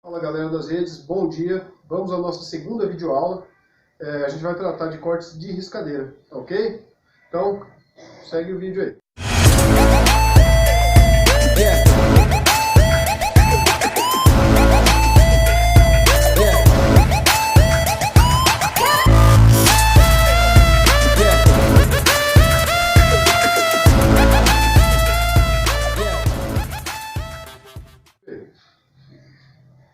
Fala galera das redes, bom dia. Vamos à nossa segunda videoaula. A gente vai tratar de cortes de riscadeira, tá ok? Então, segue o vídeo aí.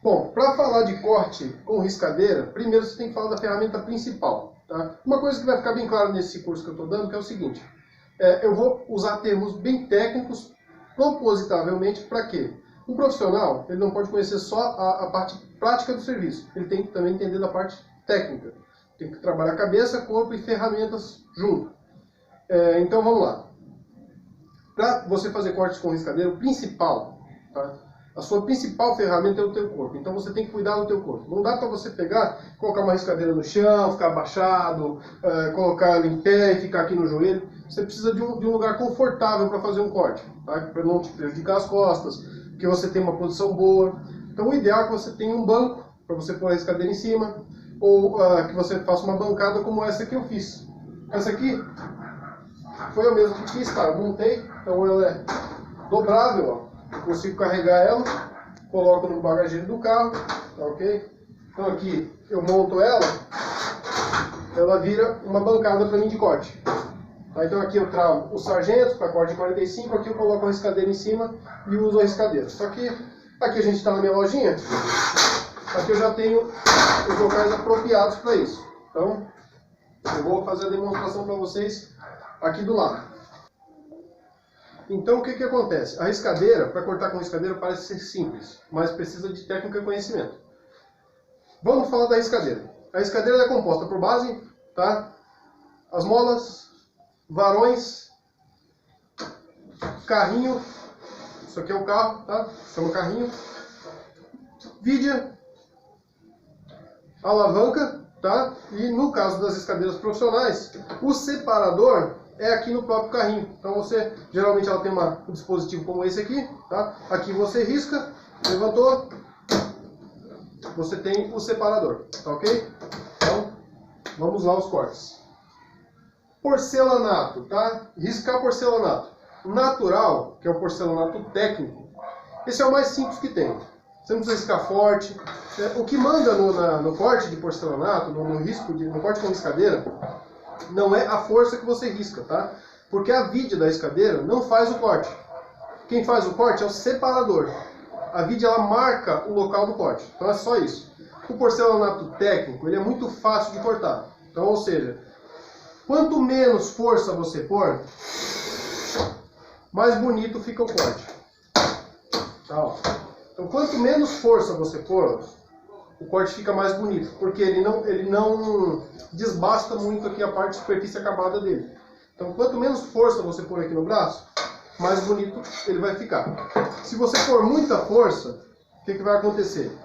Bom, para falar de corte com riscadeira, primeiro você tem que falar da ferramenta principal. Tá? Uma coisa que vai ficar bem clara nesse curso que eu estou dando que é o seguinte. Eu vou usar termos bem técnicos, propositavelmente, para quê? Um profissional ele não pode conhecer só a parte prática do serviço, ele tem que também entender da parte técnica. Tem que trabalhar cabeça, corpo e ferramentas junto. Então vamos lá. Para você fazer cortes com riscadeira, o principal, tá? A sua principal ferramenta é o teu corpo, então você tem que cuidar do teu corpo. Não dá para você pegar, colocar uma riscadeira no chão, ficar abaixado, colocar ela em pé e ficar aqui no joelho. Você precisa de um lugar confortável para fazer um corte, tá? Para não te prejudicar as costas, que você tenha uma posição boa. Então o ideal é que você tenha um banco para você pôr a riscadeira em cima, ou que você faça uma bancada como essa que eu fiz. Essa aqui foi eu mesmo que fiz, tá? Eu montei, então ela é dobrável, ó. Eu consigo carregar ela, coloco no bagageiro do carro, tá ok? Então aqui eu monto ela vira uma bancada para mim de corte. Tá? Então aqui eu travo o sargento para corte de 45, aqui eu coloco a riscadeira em cima e uso a riscadeira. Só que aqui a gente está na minha lojinha, aqui eu já tenho os locais apropriados para isso. Então eu vou fazer a demonstração para vocês aqui do lado. Então o que acontece? A riscadeira, para cortar com riscadeira parece ser simples, mas precisa de técnica e conhecimento. Vamos falar da riscadeira. A riscadeira é composta por base, tá? As molas, varões, carrinho, isso aqui é o carro, tá? Chama carrinho, vidia, alavanca, tá? E no caso das riscadeiras profissionais, o separador é aqui no próprio carrinho. Então você, geralmente ela tem um dispositivo como esse aqui, tá? Aqui você risca, levantou, você tem o separador, tá ok? Então, vamos lá aos cortes. Porcelanato, tá? Riscar porcelanato natural, que é o porcelanato técnico, esse é o mais simples que tem. Você não precisa riscar forte. O que manda no corte de porcelanato, no corte com riscadeira, não é a força que você risca, tá? Porque a vidia da riscadeira não faz o corte. Quem faz o corte é o separador. A vidia ela marca o local do corte. Então é só isso. O porcelanato técnico ele é muito fácil de cortar. Então, ou seja, quanto menos força você pôr, mais bonito fica o corte. Tá, ó. Então, quanto menos força você pôr, o corte fica mais bonito, porque ele não desbasta muito aqui a parte de superfície acabada dele. Então, quanto menos força você pôr aqui no braço, mais bonito ele vai ficar. Se você pôr muita força, o que vai acontecer?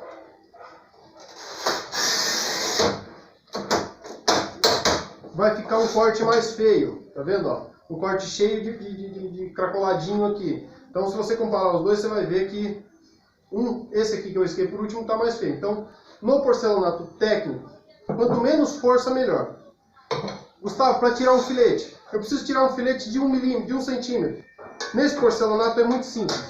Vai ficar um corte mais feio, tá vendo? Ó? Um corte cheio de cracoladinho aqui. Então, se você comparar os dois, você vai ver que esse aqui que eu risquei por último está mais feio. Então, no porcelanato técnico, quanto menos força, melhor. Gustavo, para tirar um filete, eu preciso tirar um filete de 1 milímetro, de 1 centímetro. Nesse porcelanato é muito simples.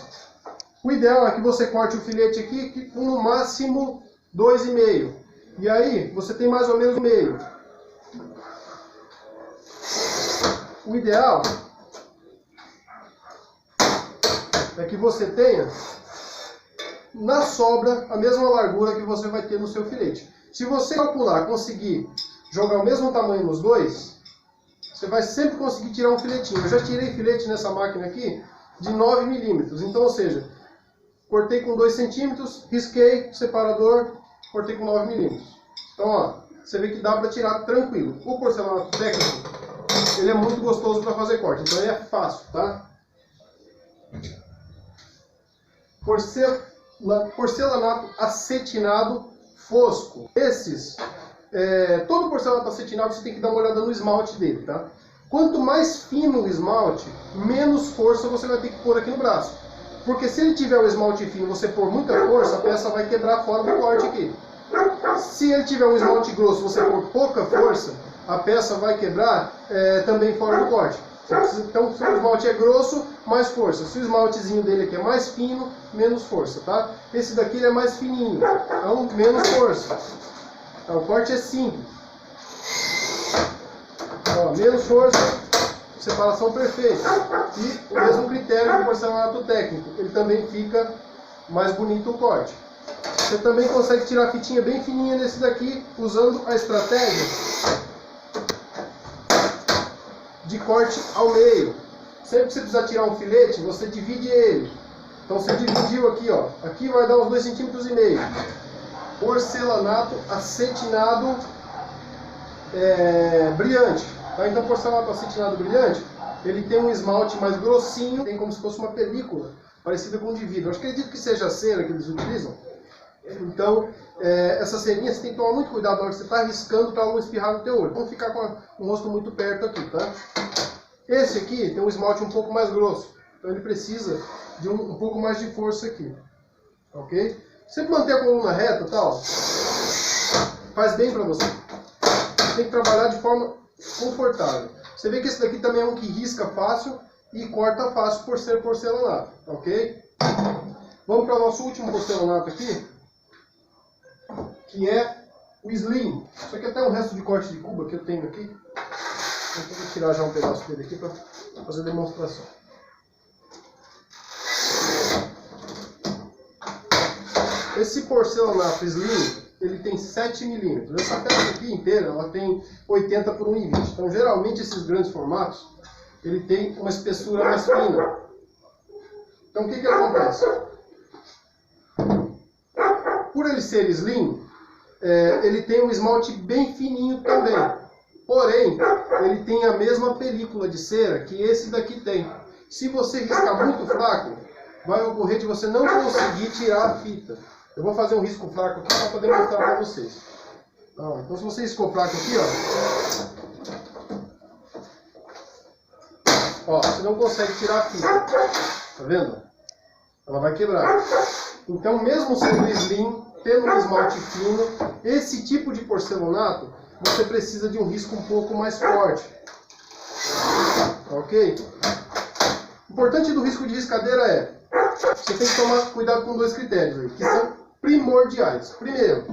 O ideal é que você corte o filete aqui com no máximo 2,5. E aí, você tem mais ou menos meio. O ideal é que você tenha na sobra a mesma largura que você vai ter no seu filete. Se você calcular, conseguir jogar o mesmo tamanho nos dois, você vai sempre conseguir tirar um filetinho. Eu já tirei filete nessa máquina aqui de 9 milímetros. Então, ou seja, cortei com 2 centímetros, risquei o separador, cortei com 9 milímetros. Então, ó, você vê que dá para tirar tranquilo. O porcelanato técnico, ele é muito gostoso para fazer corte. Então, ele é fácil, tá? Porcelanato acetinado fosco. Todo porcelanato acetinado você tem que dar uma olhada no esmalte dele, tá? Quanto mais fino o esmalte, menos força você vai ter que pôr aqui no braço. Porque se ele tiver o esmalte fino e você pôr muita força, a peça vai quebrar fora do corte aqui. Se ele tiver um esmalte grosso e você pôr pouca força, a peça vai quebrar também fora do corte. Então, se o esmalte é grosso, mais força. Se o esmaltezinho dele aqui é mais fino, menos força, tá? Esse daqui ele é mais fininho, então menos força. Então, o corte é simples. Ó, menos força, separação perfeita. E o mesmo critério do porcelanato técnico, ele também fica mais bonito o corte. Você também consegue tirar a fitinha bem fininha nesse daqui, usando a estratégia de corte ao meio. Sempre que você precisar tirar um filete, você divide ele. Então você dividiu aqui, ó. Aqui vai dar uns 2,5 cm. Porcelanato acetinado brilhante. Tá? Então porcelanato acetinado brilhante, ele tem um esmalte mais grossinho, tem como se fosse uma película, parecida com um de vidro. Eu acredito que seja a cera que eles utilizam. Então, essa cerinha você tem que tomar muito cuidado na hora que você está riscando para ela não espirrar no teu olho. Não ficar com o rosto muito perto aqui, tá? Esse aqui tem um esmalte um pouco mais grosso. Então ele precisa de um pouco mais de força aqui. Ok? Sempre manter a coluna reta, tal. Faz bem para você. Tem que trabalhar de forma confortável. Você vê que esse daqui também é um que risca fácil e corta fácil por ser porcelanato. Ok? Vamos para o nosso último porcelanato aqui, que é o Slim. Isso aqui é até um resto de corte de cuba que eu tenho aqui. Então, eu vou tirar já um pedaço dele aqui para fazer a demonstração. Esse porcelanato Slim, ele tem 7 milímetros. Essa peça aqui inteira, ela tem 80 por 1,20. Então, geralmente, esses grandes formatos, ele tem uma espessura mais fina. Então, o que acontece? Por ele ser slim, ele tem um esmalte bem fininho também. Porém, ele tem a mesma película de cera que esse daqui tem. Se você riscar muito fraco, vai ocorrer de você não conseguir tirar a fita. Eu vou fazer um risco fraco aqui para poder mostrar para vocês. Então, se você riscou fraco aqui, ó, você não consegue tirar a fita. Tá vendo? Ela vai quebrar. Então, mesmo sendo slim, tendo um esmalte fino, esse tipo de porcelanato, você precisa de um risco um pouco mais forte. Ok? O importante do risco de riscadeira é, você tem que tomar cuidado com 2 critérios aí, que são primordiais. Primeiro,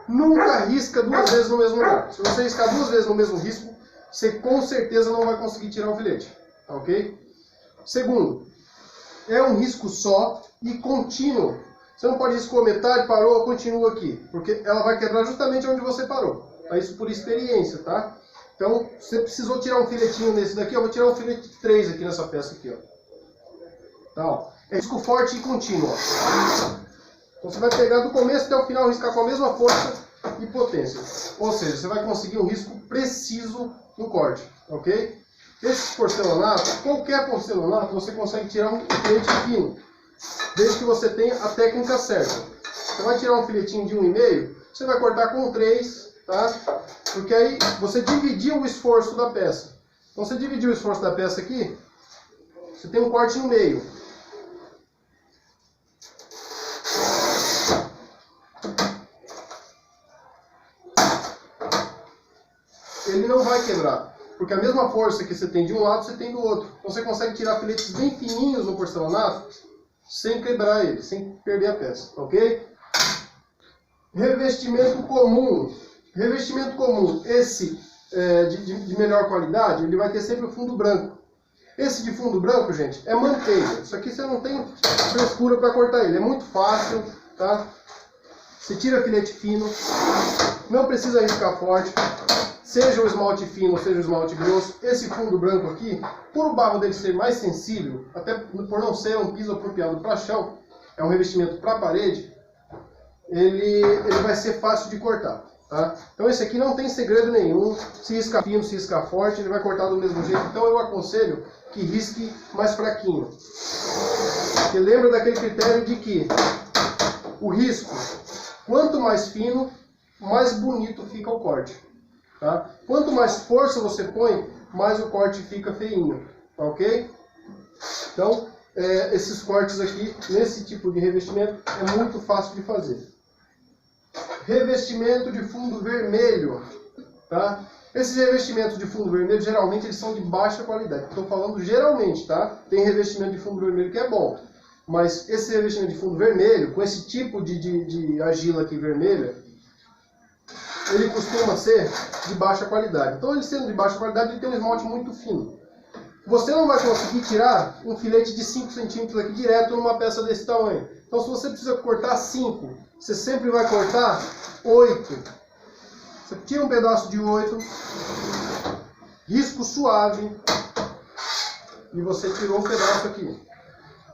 nunca risca 2 vezes no mesmo lugar. Se você riscar 2 vezes no mesmo risco, você com certeza não vai conseguir tirar o filete. Ok? Segundo, é um risco só e contínuo. Você não pode riscar metade, parou, continua aqui. Porque ela vai quebrar justamente onde você parou. Isso por experiência, tá? Então, você precisou tirar um filetinho nesse daqui, eu vou tirar um filete 3 aqui nessa peça aqui, ó. Tá, ó. É risco forte e contínuo, ó. Então você vai pegar do começo até o final, riscar com a mesma força e potência. Ou seja, você vai conseguir um risco preciso no corte, ok? Esse porcelanato, qualquer porcelanato, você consegue tirar um filete fino, desde que você tenha a técnica certa. Você vai tirar um filetinho de 1,5, você vai cortar com 3, tá? Porque aí você dividiu o esforço da peça. Então você dividiu o esforço da peça aqui, você tem um corte no meio. Ele não vai quebrar, porque a mesma força que você tem de um lado, você tem do outro. Então você consegue tirar filetes bem fininhos no porcelanato, sem quebrar ele, sem perder a peça, ok? Revestimento comum. Revestimento comum, esse de melhor qualidade, ele vai ter sempre o fundo branco. Esse de fundo branco, gente, é manteiga. Isso aqui você não tem frescura para cortar ele, é muito fácil, tá? Você tira filete fino, não precisa riscar forte. Seja o esmalte fino, seja o esmalte grosso, esse fundo branco aqui, por o barro dele ser mais sensível, até por não ser um piso apropriado para chão, é um revestimento para parede, ele vai ser fácil de cortar. Tá? Então esse aqui não tem segredo nenhum, se riscar fino, se riscar forte, ele vai cortar do mesmo jeito, então eu aconselho que risque mais fraquinho. Porque lembra daquele critério de que o risco, quanto mais fino, mais bonito fica o corte. Tá? Quanto mais força você põe, mais o corte fica feinho, tá ok? Então, esses cortes aqui, nesse tipo de revestimento, é muito fácil de fazer. Revestimento de fundo vermelho, tá? Esses revestimentos de fundo vermelho, geralmente, eles são de baixa qualidade. Estou falando geralmente, tá? Tem revestimento de fundo vermelho que é bom, mas esse revestimento de fundo vermelho, com esse tipo de argila aqui vermelha, ele costuma ser de baixa qualidade. Então, ele sendo de baixa qualidade, ele tem um esmalte muito fino. Você não vai conseguir tirar um filete de 5 centímetros aqui direto numa peça desse tamanho. Então, se você precisa cortar 5, você sempre vai cortar 8. Você tira um pedaço de 8, risco suave, e você tirou um pedaço aqui.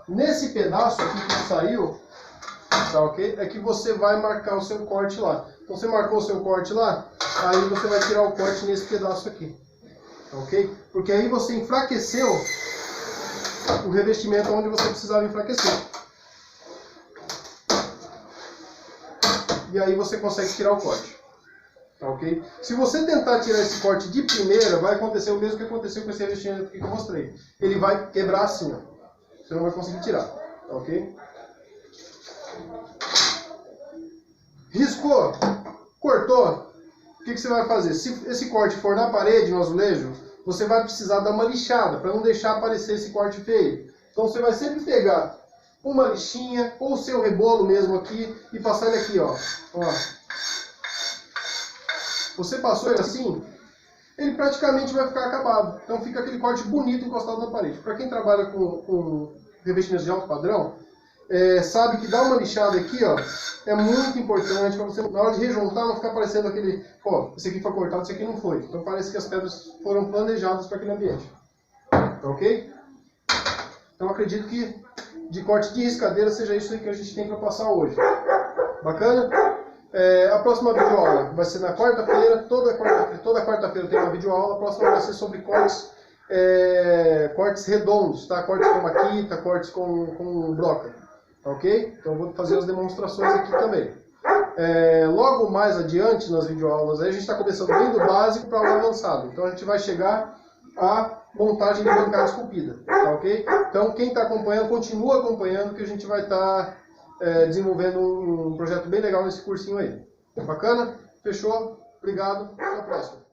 Nesse pedaço aqui que saiu, tá ok? É que você vai marcar o seu corte lá. Então, você marcou o seu corte lá, aí você vai tirar o corte nesse pedaço aqui. Ok? Porque aí você enfraqueceu o revestimento onde você precisava enfraquecer. E aí você consegue tirar o corte. Tá ok? Se você tentar tirar esse corte de primeira, vai acontecer o mesmo que aconteceu com esse revestimento aqui que eu mostrei. Ele vai quebrar assim, ó. Você não vai conseguir tirar. Tá ok? Riscou? Cortou? O que você vai fazer? Se esse corte for na parede, no azulejo, você vai precisar dar uma lixada para não deixar aparecer esse corte feio. Então você vai sempre pegar uma lixinha ou o seu rebolo mesmo aqui e passar ele aqui, ó. Você passou ele assim, ele praticamente vai ficar acabado. Então fica aquele corte bonito encostado na parede. Para quem trabalha com revestimentos de alto padrão, sabe que dar uma lixada aqui, ó, é muito importante para você, na hora de rejuntar, não ficar parecendo aquele, ó, esse aqui foi cortado, esse aqui não foi. Então parece que as pedras foram planejadas para aquele ambiente. Tá ok? Então acredito que de corte de riscadeira seja isso aí que a gente tem para passar hoje. Bacana? A próxima videoaula vai ser na quarta-feira, toda quarta-feira tem uma videoaula, a próxima vai ser sobre cortes, cortes redondos, tá? Cortes com maquita, cortes com broca. Ok? Então eu vou fazer as demonstrações aqui também. Logo mais adiante nas videoaulas, a gente está começando bem do básico para o avançado. Então a gente vai chegar à montagem de bancada esculpida. Tá ok? Então quem está acompanhando, continua acompanhando, que a gente vai estar desenvolvendo um projeto bem legal nesse cursinho aí. Bacana? Fechou? Obrigado. Até a próxima.